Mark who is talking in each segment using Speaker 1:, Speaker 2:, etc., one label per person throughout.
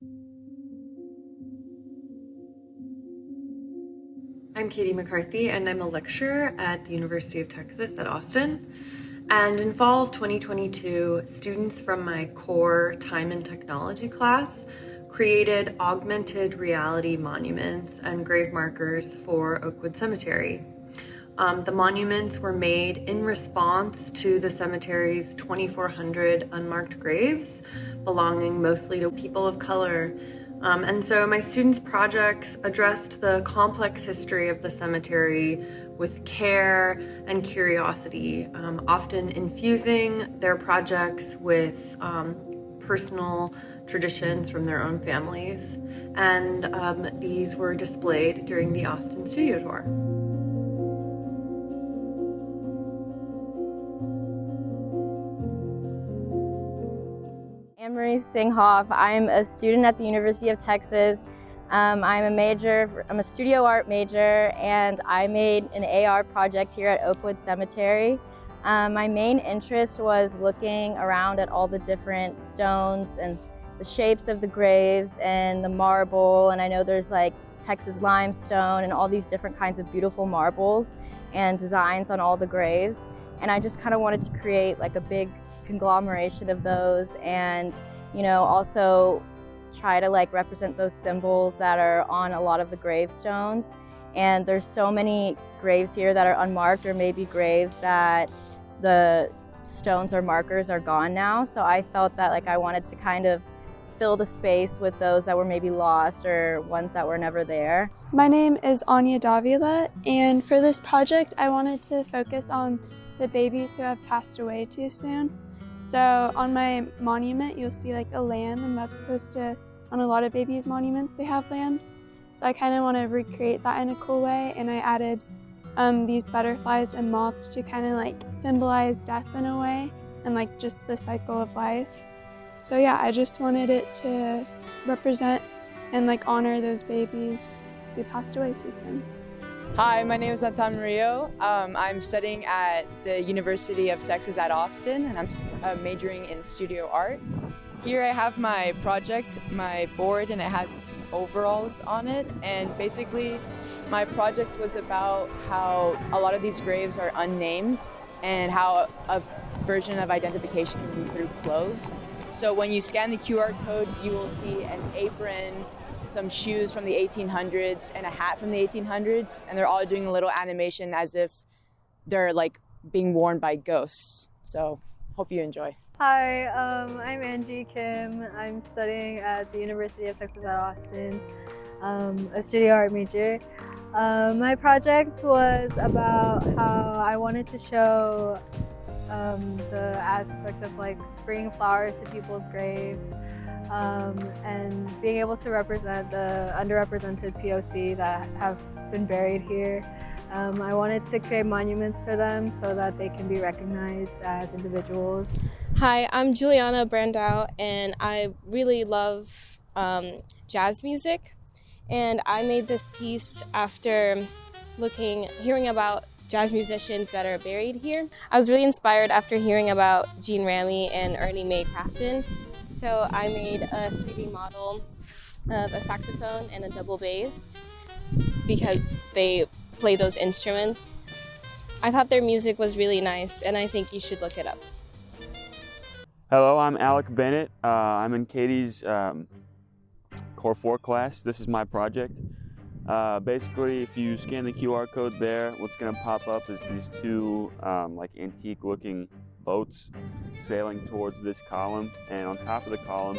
Speaker 1: I'm Katy McCarthy, and I'm a lecturer at the University of Texas at Austin. And in fall of 2022, students from my core time and technology class created augmented reality monuments and grave markers for Oakwood Cemetery. The monuments were made in response to the cemetery's 2,400 unmarked graves, belonging mostly to people of color. And so my students' projects addressed the complex history of the cemetery with care and curiosity, often infusing their projects with personal traditions from their own families. And these were displayed during the Austin studio tour.
Speaker 2: Marie Singhoff. I'm a student at the University of Texas. I'm a studio art major, and I made an AR project here at Oakwood Cemetery. My main interest was looking around at all the different stones and the shapes of the graves and the marble, and I know there's like Texas limestone and all these different kinds of beautiful marbles and designs on all the graves. And I just kind of wanted to create like a big conglomeration of those, and also try to like represent those symbols that are on a lot of the gravestones. And there's so many graves here that are unmarked, or maybe graves that the stones or markers are gone now. So I felt that like I wanted to kind of fill the space with those that were maybe lost or ones that were never there.
Speaker 3: My name is Anya Davila, and for this project I wanted to focus on the babies who have passed away too soon. So on my monument you'll see like a lamb, and that's supposed to, on a lot of babies' monuments they have lambs. So I kind of want to recreate that in a cool way, and I added these butterflies and moths to kind of like symbolize death in a way, and like just the cycle of life. So yeah, I just wanted it to represent and like honor those babies who passed away too soon.
Speaker 4: Hi, my name is Nathan Murillo. I'm studying at the University of Texas at Austin, and I'm majoring in studio art. Here I have my project, my board, and it has overalls on it. And basically, my project was about how a lot of these graves are unnamed and how a version of identification can be through clothes. So when you scan the QR code, you will see an apron, some shoes from the 1800s, and a hat from the 1800s, and they're all doing a little animation as if they're like being worn by ghosts. So hope you enjoy.
Speaker 5: Hi, I'm Angie Kim. I'm studying at the University of Texas at Austin, a studio art major. My project was about how I wanted to show the aspect of like bringing flowers to people's graves, and being able to represent the underrepresented POC that have been buried here. I wanted to create monuments for them so that they can be recognized as individuals.
Speaker 6: Hi, I'm Juliana Brandau, and I really love jazz music. And I made this piece after hearing about jazz musicians that are buried here. I was really inspired after hearing about Gene Ramey and Ernie Mae Crafton. So I made a 3D model of a saxophone and a double bass because they play those instruments. I thought their music was really nice, and I think you should look it up.
Speaker 7: Hello, I'm Alec Bennett. I'm in Katie's Core 4 class. This is my project. Basically, if you scan the QR code there, what's going to pop up is these two like antique-looking boats sailing towards this column, and on top of the column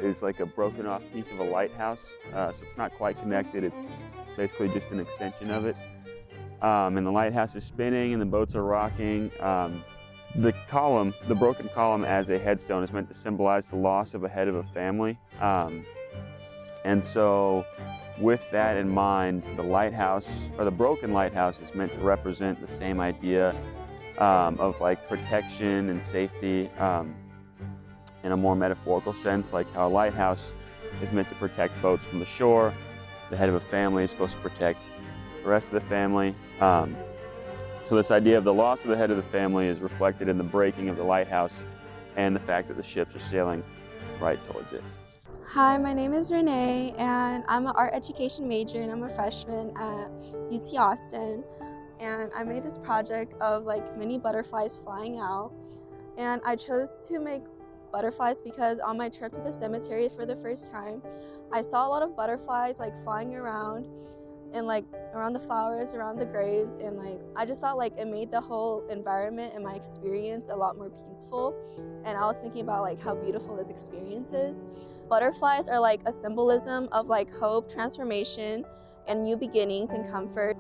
Speaker 7: is like a broken off piece of a lighthouse, so it's not quite connected. It's basically just an extension of it, and the lighthouse is spinning and the boats are rocking. The broken column as a headstone is meant to symbolize the loss of a head of a family, and so with that in mind, the lighthouse, or the broken lighthouse, is meant to represent the same idea of like protection and safety in a more metaphorical sense, like how a lighthouse is meant to protect boats from the shore. The head of a family is supposed to protect the rest of the family. So this idea of the loss of the head of the family is reflected in the breaking of the lighthouse and the fact that the ships are sailing right towards it.
Speaker 3: Hi, my name is Renee, and I'm an art education major, and I'm a freshman at UT Austin. And I made this project of like mini butterflies flying out. And I chose to make butterflies because on my trip to the cemetery for the first time, I saw a lot of butterflies like flying around and like around the flowers, around the graves, and like I just thought like it made the whole environment and my experience a lot more peaceful. And I was thinking about like how beautiful this experience is. Butterflies are like a symbolism of like hope, transformation, and new beginnings and comfort.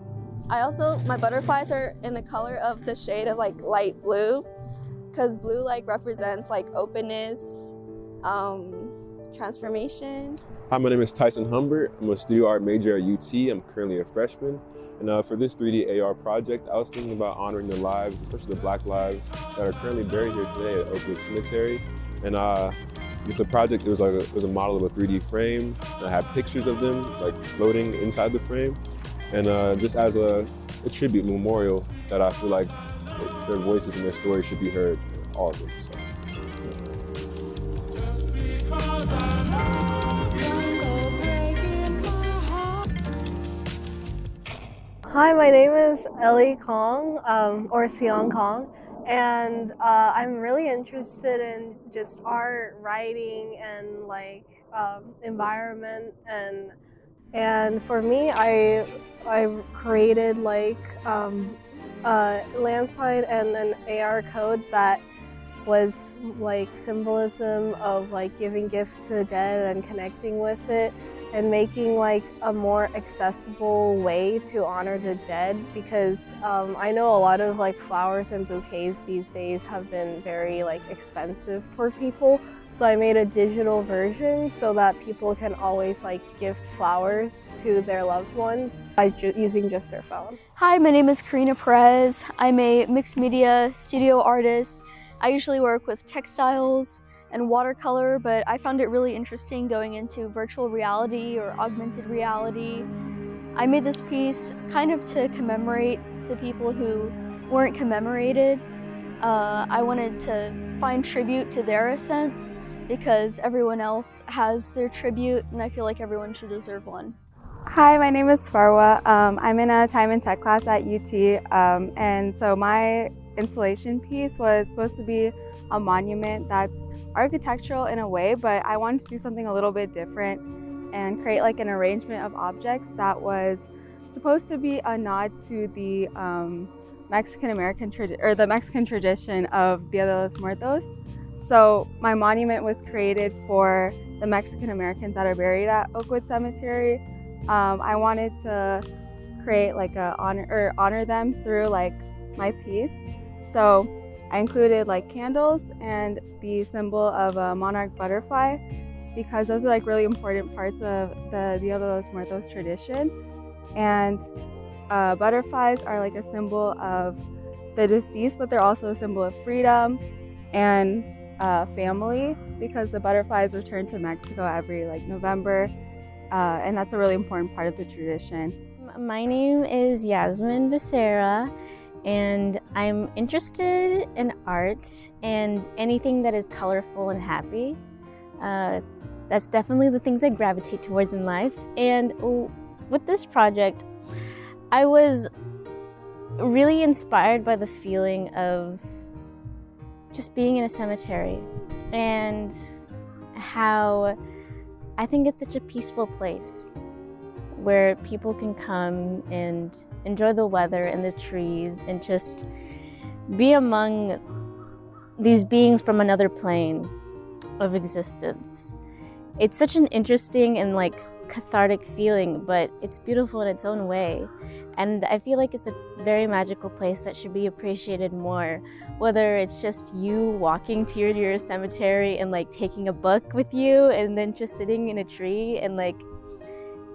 Speaker 3: My butterflies are in the color of the shade of like light blue, because blue like represents like openness, transformation.
Speaker 8: Hi, my name is Tyson Humbert. I'm a studio art major at UT. I'm currently a freshman. And for this 3D AR project, I was thinking about honoring the lives, especially the Black lives that are currently buried here today at Oakwood Cemetery. And with the project, it was a model of a 3D frame. And I had pictures of them like floating inside the frame. And just as a tribute memorial that I feel like their voices and their stories should be heard, all of them. So,
Speaker 5: Hi, my name is Ellie Kong, or Siong Kong, and I'm really interested in just art, writing, and like environment, and for me, I've created like a land sign and an AR code that was like symbolism of like giving gifts to the dead and connecting with it, and making like a more accessible way to honor the dead, because I know a lot of like flowers and bouquets these days have been very like expensive for people. So I made a digital version so that people can always like gift flowers to their loved ones by using just their phone.
Speaker 9: Hi, my name is Karina Perez. I'm a mixed media studio artist. I usually work with textiles and watercolor, but I found it really interesting going into virtual reality or augmented reality. I made this piece kind of to commemorate the people who weren't commemorated. I wanted to find tribute to their ascent because everyone else has their tribute, and I feel like everyone should deserve one.
Speaker 10: Hi, my name is Farwa. I'm in a time and tech class at UT, and so my installation piece was supposed to be a monument that's architectural in a way, but I wanted to do something a little bit different and create like an arrangement of objects that was supposed to be a nod to the Mexican tradition of Dia de los Muertos. So my monument was created for the Mexican Americans that are buried at Oakwood Cemetery. I wanted to create like honor them through like my piece. So I included like candles and the symbol of a monarch butterfly, because those are like really important parts of the Dia de los Muertos tradition. And butterflies are like a symbol of the deceased, but they're also a symbol of freedom and family, because the butterflies return to Mexico every like November, and that's a really important part of the tradition.
Speaker 2: My name is Yasmin Becerra, and I'm interested in art and anything that is colorful and happy. That's definitely the things I gravitate towards in life. And with this project, I was really inspired by the feeling of just being in a cemetery and how I think it's such a peaceful place where people can come and enjoy the weather and the trees and just be among these beings from another plane of existence. It's such an interesting and like cathartic feeling, but it's beautiful in its own way. And I feel like it's a very magical place that should be appreciated more, whether it's just you walking to your cemetery and like taking a book with you and then just sitting in a tree and like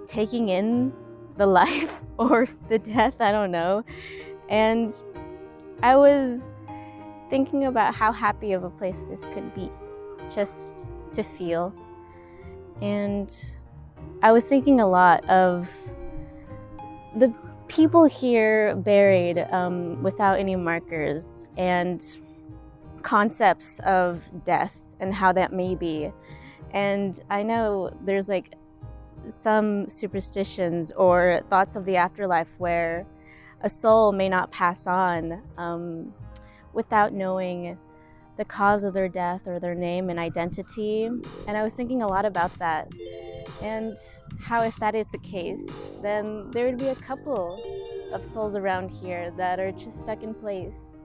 Speaker 2: taking in the life or the death, I don't know. And I was thinking about how happy of a place this could be, just to feel. And I was thinking a lot of the people here buried without any markers and concepts of death and how that may be. And I know there's like some superstitions or thoughts of the afterlife where a soul may not pass on without knowing the cause of their death or their name and identity. And I was thinking a lot about that and how if that is the case, then there would be a couple of souls around here that are just stuck in place.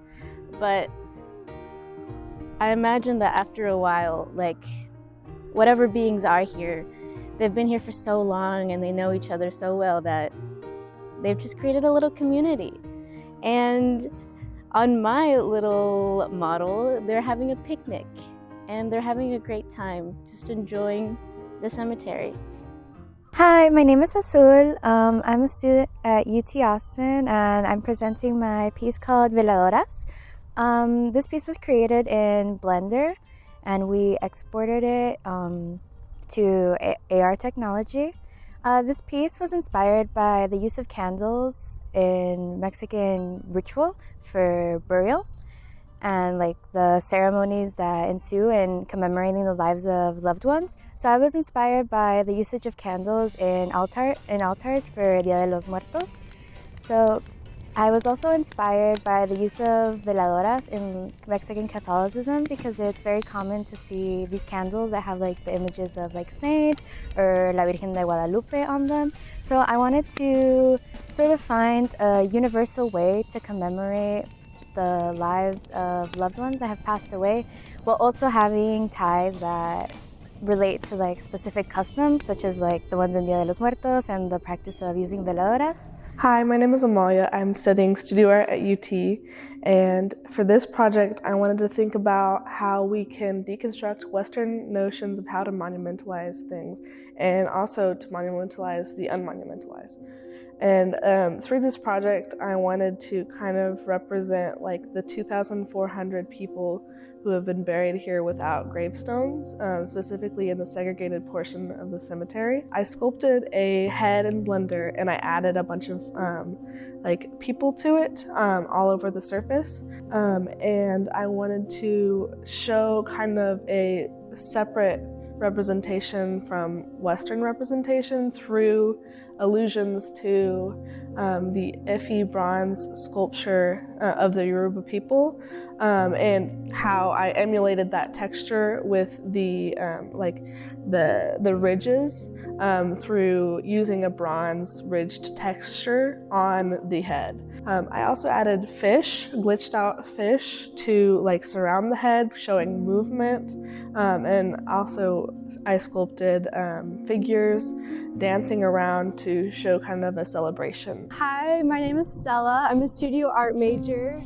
Speaker 2: But I imagine that after a while, like whatever beings are here, they've been here for so long and they know each other so well that they've just created a little community. And on my little model, they're having a picnic and they're having a great time, just enjoying the cemetery.
Speaker 11: Hi, my name is Azul. I'm a student at UT Austin and I'm presenting my piece called Veladoras. This piece was created in Blender and we exported it to AR technology. This piece was inspired by the use of candles in Mexican ritual for burial and like the ceremonies that ensue in commemorating the lives of loved ones. So I was inspired by the usage of candles in altars for Dia de los Muertos. So I was also inspired by the use of veladoras in Mexican Catholicism because it's very common to see these candles that have like the images of like saints or La Virgen de Guadalupe on them. So I wanted to sort of find a universal way to commemorate the lives of loved ones that have passed away while also having ties that relate to like specific customs such as like the ones in Dia de los Muertos and the practice of using veladoras.
Speaker 12: Hi, my name is Amalia. I'm studying studio art at UT, and for this project I wanted to think about how we can deconstruct Western notions of how to monumentalize things and also to monumentalize the unmonumentalized. And through this project I wanted to kind of represent like the 2,400 people who have been buried here without gravestones, specifically in the segregated portion of the cemetery. I sculpted a head in Blender and I added a bunch of like people to it all over the surface. And I wanted to show kind of a separate representation from Western representation through allusions to the Ife bronze sculpture of the Yoruba people, and how I emulated that texture with the the ridges through using a bronze ridged texture on the head. I also added fish, glitched out fish to like surround the head, showing movement, and also I sculpted figures dancing around to show kind of a celebration.
Speaker 13: Hi, my name is Stella. I'm a studio art major.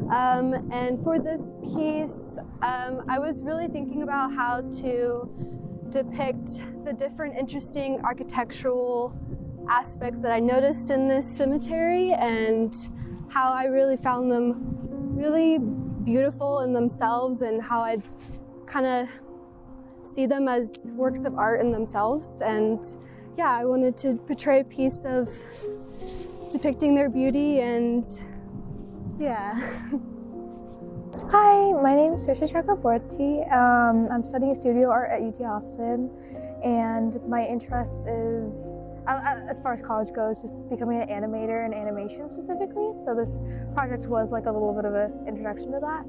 Speaker 13: And for this piece, I was really thinking about how to depict the different interesting architectural aspects that I noticed in this cemetery and how I really found them really beautiful in themselves and how I'd kind of see them as works of art in themselves. And yeah, I wanted to portray a piece of depicting their beauty and yeah.
Speaker 14: Hi, my name is Saoirse Chakraborty. I'm studying studio art at UT Austin, and my interest is, as far as college goes, just becoming an animator and animation specifically. So this project was like a little bit of an introduction to that.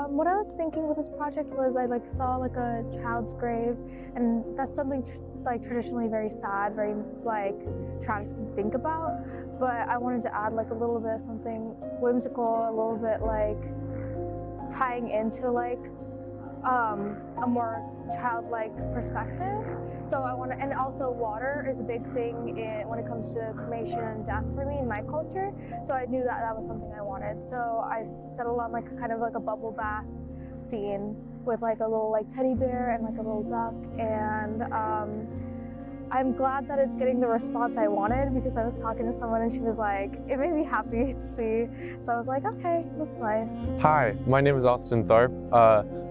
Speaker 14: What I was thinking with this project was I like saw like a child's grave, and that's something like traditionally very sad, very like tragic to think about. But I wanted to add like a little bit of something whimsical, a little bit like tying into like a more childlike perspective. So I want to, and also water is a big thing when it comes to cremation and death for me in my culture. So I knew that that was something I wanted. So I settled on like kind of like a bubble bath scene with like a little like teddy bear and like a little duck. And I'm glad that it's getting the response I wanted because I was talking to someone and she was like, it made me happy to see. So I was like, okay, that's nice.
Speaker 15: Hi, my name is Austin Tharp.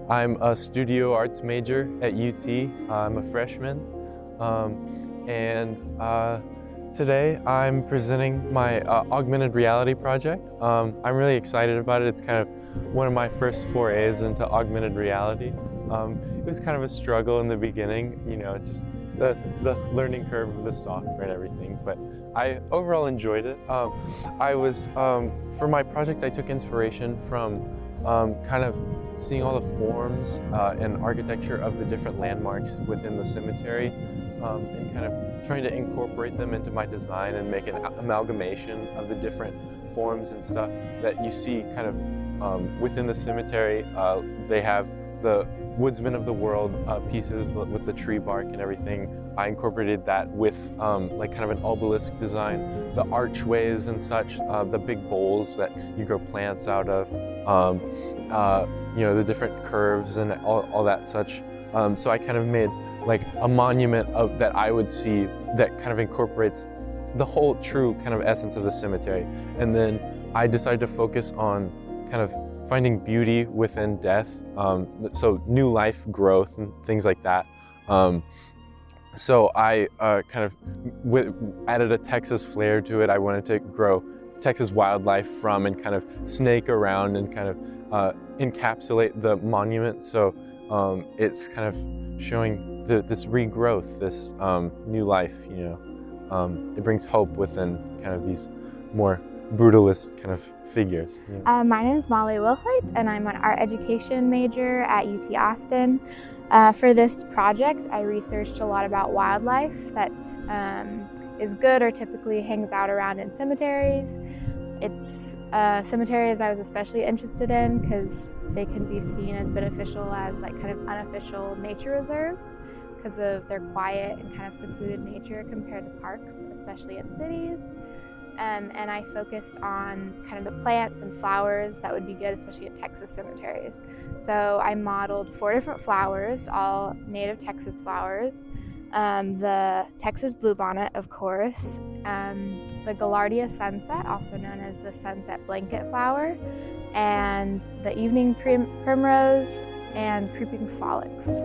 Speaker 15: I'm a studio arts major at UT. I'm a freshman. Today I'm presenting my augmented reality project. I'm really excited about it. It's kind of one of my first forays into augmented reality. It was kind of a struggle in the beginning, you know, just the learning curve of the software and everything, but I overall enjoyed it. For my project, I took inspiration from kind of seeing all the forms and architecture of the different landmarks within the cemetery, and kind of trying to incorporate them into my design and make an amalgamation of the different forms and stuff that you see kind of within the cemetery. They have the Woodsman of the World pieces with the tree bark and everything. I incorporated that with like kind of an obelisk design, the archways and such, the big bowls that you grow plants out of, you know, the different curves and all that such. So I kind of made like a monument that I would see that kind of incorporates the whole true kind of essence of the cemetery. And then I decided to focus on kind of finding beauty within death, so new life growth and things like that. So I kind of added a Texas flair to it. I wanted to grow Texas wildlife from and kind of snake around and kind of encapsulate the monument. So it's kind of showing this regrowth, this new life, you know. It brings hope within kind of these more brutalist kind of figures.
Speaker 16: Yeah. My name is Molly Wilhoit, and I'm an art education major at UT Austin. For this project, I researched a lot about wildlife that is good or typically hangs out around in cemeteries. It's cemeteries I was especially interested in because they can be seen as beneficial as like kind of unofficial nature reserves because of their quiet and kind of secluded nature compared to parks, especially in cities. And I focused on kind of the plants and flowers that would be good, especially in Texas cemeteries. So I modeled 4 different flowers, all native Texas flowers. The Texas bluebonnet, of course, the Gaillardia sunset, also known as the sunset blanket flower, and the evening primrose and creeping phallix.